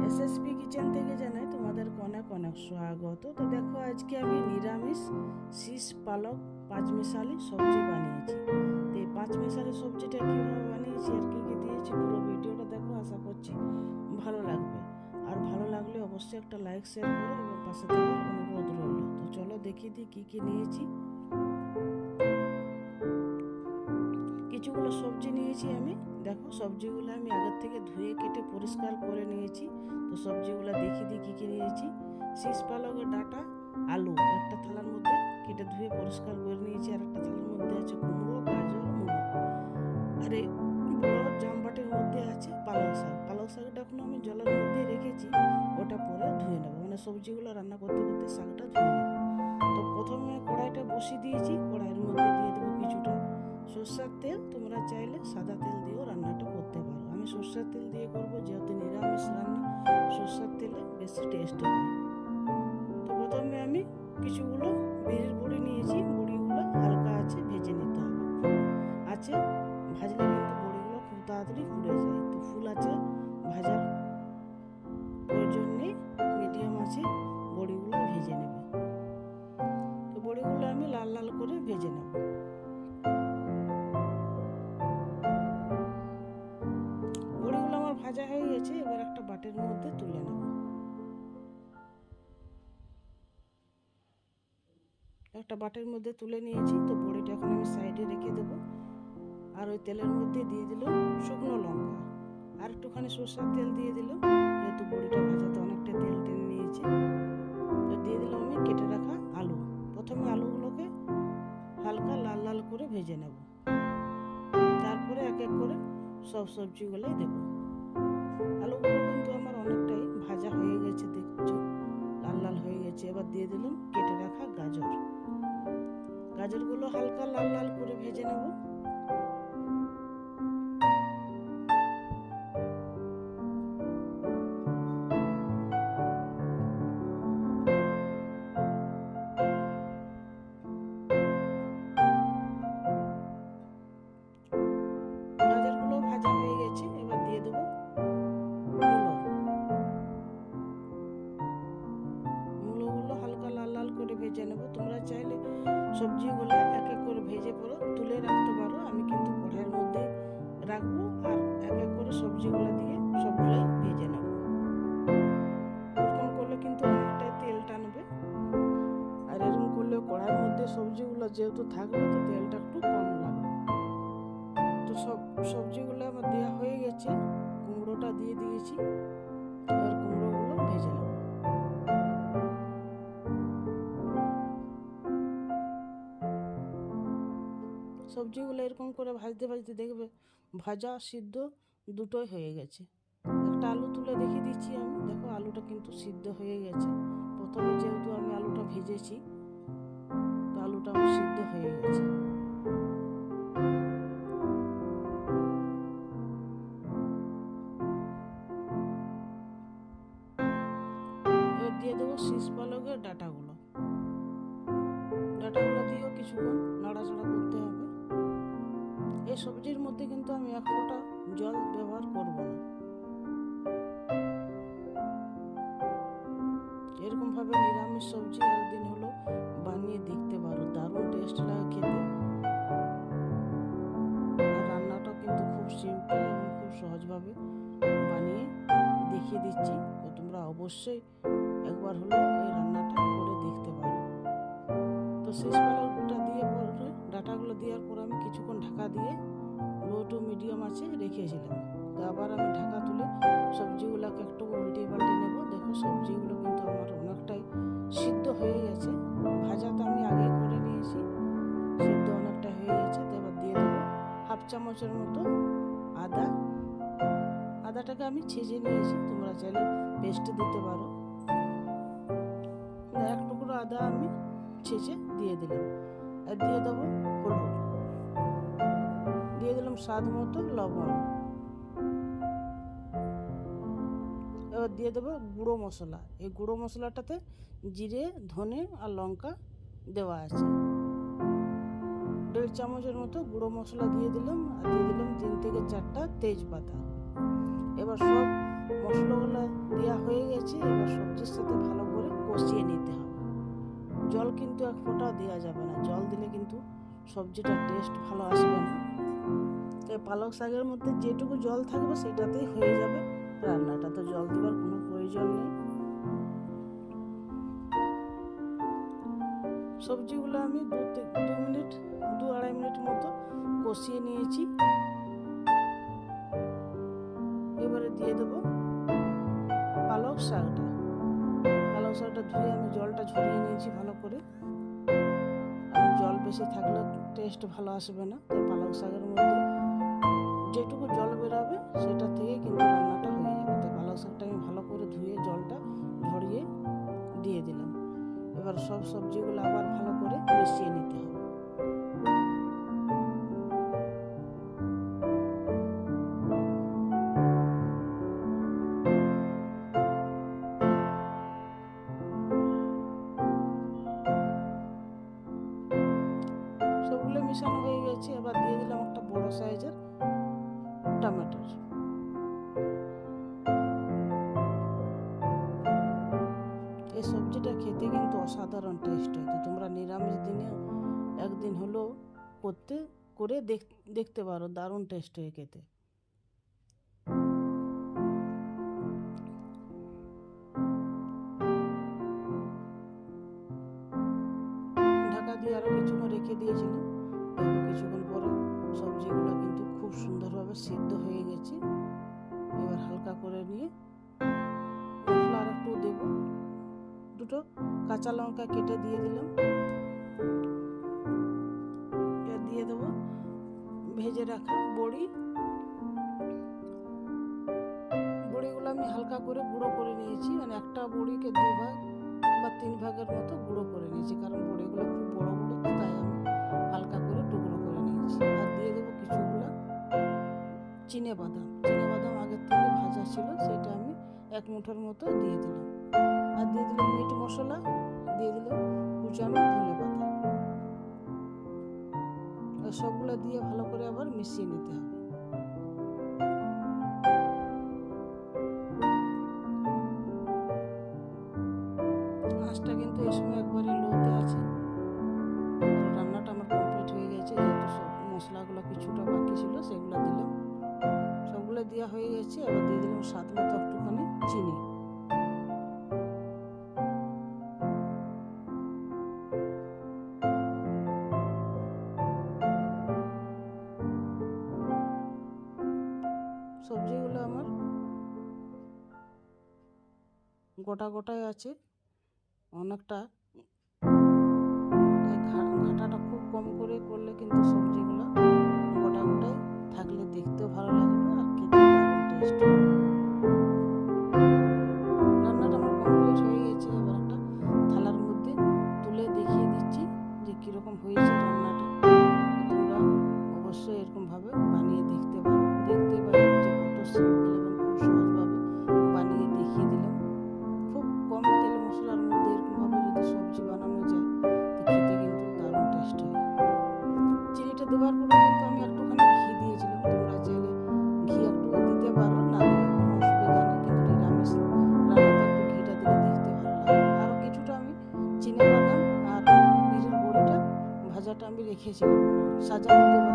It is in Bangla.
এসএসপি কিচেন থেকে জানাই তোমাদেরকে অনেক অনেক স্বাগত। তো দেখো আজকে আমি নিরামিষ শীষ পালক পাঁচমিশালি সবজি বানিয়েছি। তো এই পাঁচমিশালি সবজিটা কীভাবে বানিয়েছি আর কী কী দিয়েছি পুরো ভিডিওটা দেখো, আশা করছি ভালো লাগবে। আর ভালো লাগলে অবশ্যই একটা লাইক শেয়ার করো এবং পাশে থাকার অনুরোধ রইল। তো চলো দেখিয়ে দিই কী কী নিয়েছি। কিছুগুলো সবজি নিয়েছি আমি, দেখো সবজিগুলো আমি আগের থেকে ধুয়ে কেটে পরিষ্কার করে নিয়েছি। তো সবজিগুলো দেখিয়ে দিই কী কী নিয়েছি। শীষ পালকের ডাঁটা, আলু একটা থালার মধ্যে কেটে ধুয়ে পরিষ্কার করে নিয়েছি। আর একটা থালার মধ্যে আছে কুমড়ো, গাজর, মূলো। আর এই বড় জামবাটির মধ্যে আছে পালক শাক। পালক শাকটা এখন আমি জলের মধ্যে রেখেছি, ওটা পরে ধুয়ে নেবো, মানে সবজিগুলো রান্না করতে করতে শাকটা ধুয়ে নেবো। তো প্রথমে কড়াইটা বসিয়ে দিয়েছি, কড়াইয়ের মধ্যে দিয়ে দেবো কিছুটা সরষের তেল। তোমরা চাইলে সাদা তেল দিয়েও রান্নাটা করতে পারো। আমি সরষের তেল দিয়ে করবো, যেহেতু নিরামিষ রান্না সরষের তেলে বেশি টেস্ট হয়। তো প্রথমে আমি কিছুগুলো বিরির বড়ি নিয়েছি, বড়িগুলো হালকা আছে ভেজে নিতে হবে। আছে ভাজলে কিন্তু বড়িগুলো খুব তাড়াতাড়ি পুড়ে যায়। তো ফুল আছে ভাজার প্রয়োজন নেই, মিডিয়াম আছে বড়িগুলো ভেজে নেবে। তো বড়িগুলো আমি লাল লাল করে ভেজে নেব। বড়িগুলো আমার ভাজা হয়ে গেছে, এবার একটা বাটির মধ্যে তুলে নেব। একটা বাটির মধ্যে তুলে নিয়েছি। তো বড়িটা এখন আমি সাইডে রেখে দেবো। আর ওই তেলের মধ্যে দিয়ে দিলাম শুকনো লঙ্কা, আর একটুখানি সরষের তেল দিয়ে দিলাম, যেহেতু বড়িটা ভাজাতে অনেকটা তেল টেনে নিয়েছে। তো দিয়ে দিলাম আমি কেটে রাখা আলু। প্রথমে আলুগুলোকে হালকা লাল লাল করে ভেজে নেব, তারপরে এক এক করে সব সবজিগুলোই দেব। আলুগুলো কিন্তু আমার অনেকটাই ভাজা হয়ে গেছে, দেখছো লাল লাল হয়ে গেছে। এবার দিয়ে দিলাম কেটে রাখা গাজর। গাজরগুলো হালকা লাল লাল করে ভেজে নেব। গাজরগুলো ভাজা হয়ে গেছে, এবার দিয়ে দেবো মূলো। মূলোগুলো হালকা লাল লাল করে ভেজে নেব। তোমরা চাইলে সবজিগুলো এক এক করে ভেজে পরে তুলে রাখতে পারো, আমি কিন্তু কড়াইয়ের মধ্যে রাখবো আর এক এক করে সবজিগুলো দিয়ে সবগুলোই ভেজে নেব। এরকম করলে কিন্তু অনেকটাই তেল টানবে, আর এরকম করলে কড়াইয়ের মধ্যে সবজিগুলো যেহেতু থাকবে তো তেলটা একটু কম লাগবে। তো সবজিগুলো আমার দেওয়া হয়ে গেছে, কুমড়োটা দিয়ে দিয়েছি। এবার কুমড়োগুলো ভেজে নেব। সবজিগুলো এরকম করে ভাজতে ভাজতে দেখবে ভাজা সিদ্ধ দুটোই হয়ে গেছে। একটা আলু তুলে দেখিয়ে দিচ্ছি আমি, দেখো আলুটা কিন্তু সিদ্ধ হয়ে গেছে। প্রথমে যেহেতু আমি আলুটা ভেজেছি, তো আলুটা আমার সিদ্ধ হয়ে গেছে। এবার দিয়ে দেবো শীষ পালকের ডাঁটাগুলো। ডাঁটাগুলো দিয়েও কিছুক্ষণ নাড়াচাড়া করতে হবে। এই সবজির মধ্যে কিন্তু আমি এক ফোঁটা জল ব্যবহার করব না। এরকমভাবে নিরামিষ সবজি একদিন হলো বানিয়ে দেখতে পারো, দারুণ টেস্ট লাগে খেতে। আর রান্নাটাও কিন্তু খুব সিম্পল এবং খুব সহজভাবে বানিয়ে দেখিয়ে দিচ্ছি। তো তোমরা অবশ্যই একবার হলো এই রান্নাটা করে দেখতে পারো। তো শেষ পালকটা দিয়ে পরে ডাঁটাগুলো দেওয়ার পর আমি কিছুক্ষণ ঢাকা দিয়ে লো টু মিডিয়াম আছে রেখেছিলাম। তো আবার আমি ঢাকা তুলে সবজিগুলোকে একটু উল্টে পাল্টে নেব। দেখো সবজিগুলো কিন্তু আমার অনেকটাই সিদ্ধ হয়ে গেছে, ভাজা তো আমি আগে করে নিয়েছি, সিদ্ধ অনেকটা হয়ে গেছে। তো এবার দিয়ে দেবো হাফ চামচের মতো আদা। আদাটাকে আমি ছেঁচে নিয়েছি, তোমরা চাইলে পেস্ট দিতে পারো। এক টুকরো আদা আমি ছেঁচে দিয়ে দিলাম। আর দিয়ে দেবো হলুদ, দিয়ে দিলাম স্বাদ মতো লবণ। এবার দিয়ে দেবো গুঁড়ো মশলা। এই গুঁড়ো মশলাটাতে জিরে, ধনে আর লঙ্কা দেওয়া আছে। 1.5 চামচের মতো গুঁড়ো মশলা দিয়ে দিলাম, আর দিয়ে দিলাম 3 থেকে 4টা তেজপাতা। এবার সব মশলাগুলো দেওয়া হয়ে গেছে, এবার সবজির সাথে ভালো করে কষিয়ে নিতে হবে। জল কিন্তু এক ফোঁটাও দেওয়া যাবে না, জল দিলে কিন্তু সবজিটার টেস্ট ভালো আসবে না। তো পালং শাকের মধ্যে যেটুকু জল থাকবে সেটাতেই হয়ে যাবে রান্নাটা, তো জল দেওয়ার কোনো প্রয়োজন নেই। সবজিগুলো আমি 2-2.5 মিনিট মতো কষিয়ে নিয়েছি। এবারে দিয়ে দেবো পালং শাকটা ধুয়ে আমি জলটা ঝরিয়ে নিয়েছি ভালো করে। জল বেশি থাকলে টেস্ট ভালো আসবে না, তাই পালং শাকের মধ্যে যেটুকু জল বেরোবে সেটা থেকে কিন্তু রান্নাটা হয়ে যাবে। তাই পালং শাকটা আমি ভালো করে ধুয়ে জলটা ঝরিয়ে দিয়ে দিলাম। এবার সব সবজিগুলো আবার ভালো করে মিশিয়ে নিতে হবে। সবগুলো মিশানো হয়ে গেছে, এবার দিয়ে দিলাম একটা বড় সাইজের টমেটো। এই সবজিটা খেতে কিন্তু অসাধারণ টেস্ট হয়, তো তোমরা নিরামিষ দিনে একদিন হলেও করে দেখতে পারো, দারুণ টেস্ট হয় খেতে। ঢাকা দিয়ে আরো কিছুক্ষণ রেখে দিয়েছিলাম, কিছুক্ষণ পরে সবজিগুলো কিন্তু খুব সুন্দরভাবে সিদ্ধ হয়ে গেছে। এবার হালকা করে নিয়ে মশলা আর একটু দেবো, 2টো কাঁচা লঙ্কা কেটে দিয়ে দিলাম। দিয়ে দেবো ভেজে রাখা বড়িগুলো আমি হালকা করে গুঁড়ো করে নিয়েছি, মানে একটা বড়িকে 2 ভাগ বা 3 ভাগের মতো গুঁড়ো করে নিয়েছি, কারণ বড়িগুলো খুব বড় বড়, তাই আমি হালকা করে টুকরো করে নিয়েছি। আর দিয়ে দেবো কিছুগুলো চিনেবাদাম আগের থেকে ভাজা ছিল, সেটা আমি 1 মুঠোর মতো দিয়ে দিলাম। আর দিয়ে দিলাম মিট মশলা, দিয়ে দিলাম কুচানো ধনেপাতা। সবগুলো দিয়ে ভালো করে আবার মিশিয়ে নিতে হবে। আঁচটা কিন্তু এই সময় একবারে লোতে আছে। রান্নাটা আমার কমপ্লিট হয়ে গেছে, যেহেতু সব মশলাগুলো কিছুটা বাকি ছিল সেগুলো দিলাম। সবগুলো দেওয়া হয়ে গেছে, আবার দিয়ে দিলাম স্বাদ মতো একটুখানি চিনি। সবজিগুলো আমার গোটায় আছে অনেকটা। ঘাটাটা খুব কম করে করলে কিন্তু সবজিগুলো গোটায় থাকলে দেখতেও ভালো লাগবে আর খেতে দারুণ টেস্ট। রান্নাটা আমার কমপ্লিট হয়ে গেছে, এবার একটা থালার মধ্যে তুলে দেখিয়ে দিচ্ছি যে কীরকম হয়েছে রান্নাটা। তোমরা অবশ্যই এরকমভাবে বানিয়ে দেখতে পারো। দেখতে পারো যে কত সিম্পল এবং খুব সহজভাবে বানিয়ে দেখিয়ে দিলাম। খুব কম তেল মশলার মধ্যে এরকমভাবে যদি সবজি বানানো যায় তো খেতে কিন্তু দারুণ টেস্ট হয়। চিনিটা দেওয়ার পরে কিন্তু আমি একটুখানি ঘি দিয়েছিলাম, তোমরা চাইলে ঘি একটু দিতে পারো, না দিলে কোনো অসুবিধা নেই, কিন্তু নিরামিষ রান্নাতে একটু ঘিটা দিলে দেখতে ভালো লাগবে। আরও কিছুটা আমি চিনেবাদাম আর নিজের বড়িটা ভাজাটা আমি রেখেছিলাম সাজানোর